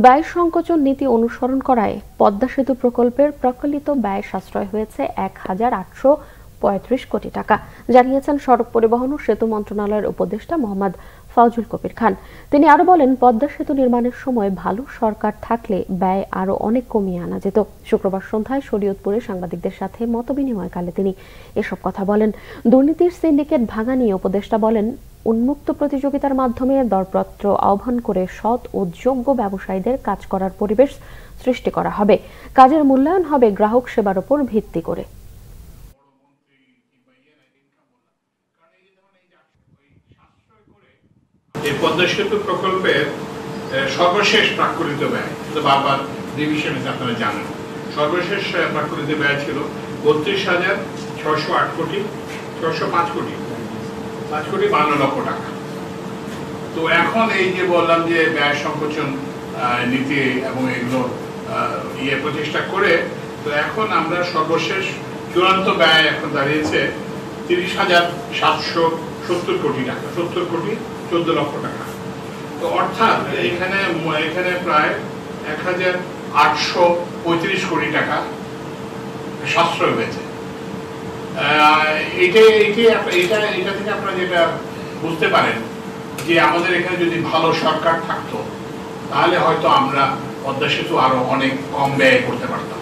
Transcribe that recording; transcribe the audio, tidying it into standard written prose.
ব্যয় সংকোচন নীতি অনুসরণ করায় পদ্মা সেতু প্রকল্পের প্রকল্পিত ব্যয় সাশ্রয় হয়েছে ১,৮৩৫ কোটি টাকা, জানিয়েছেন সড়ক পরিবহন ও সেতু মন্ত্রণালয়ের উপদেষ্টা মোহাম্মদ ফাউজুল কবির খান। তিনি আরো বলেন, পদ্মা সেতু নির্মাণের সময় ভালো সরকার থাকলে ব্যয় আরো অনেক কমিয়ে আনা যেত। শুক্রবার সন্ধ্যায় শরীয়তপুরে সাংবাদিকদের সাথে মতবিনিময়কালে তিনি এসব কথা বলেন। দুর্নীতির সিন্ডিকেট ভাঙা নিয়ে উপদেষ্টা বলেন, উন্মুক্ত প্রতিযোগিতার মাধ্যমে দরপত্র আহ্বান করে সৎ ও যোগ্য ব্যবসায়ীদের কাজ করার পরিবেশ সৃষ্টি করা হবে। কাজের মূল্যায়ন হবে গ্রাহক সেবার উপর ভিত্তি করে। এই পদ্মা সেতু প্রকল্পের সর্বশেষ প্রাক্কলিত ব্যয় বারবার রিভিশন আপনারা জানেন, সর্বশেষ প্রাক্কলিত ব্যয় ছিল ৩২,৬০৮ কোটি ৬০৫ কোটি ৫,৫২ লক্ষ টাকা। তো এখন এই যে বললাম যে ব্যয় সংকোচন নীতি এবং এগুলো প্রচেষ্টা করে, তো এখন আমরা সর্বশেষ চূড়ান্ত ব্যয় এখন দাঁড়িয়েছে ৩০,৭৭০ কোটি টাকা, ৭০ কোটি ১৪ লক্ষ টাকা। তো অর্থাৎ এখানে প্রায় ১,৮৩৫ কোটি টাকা সাশ্রয় হয়েছে। এটা থেকে আপনারা যেটা বুঝতে পারেন যে আমাদের এখানে যদি ভালো সরকার থাকতো তাহলে হয়তো আমরা পদ্মা সেতু আরো অনেক কম ব্যয় করতে পারতাম।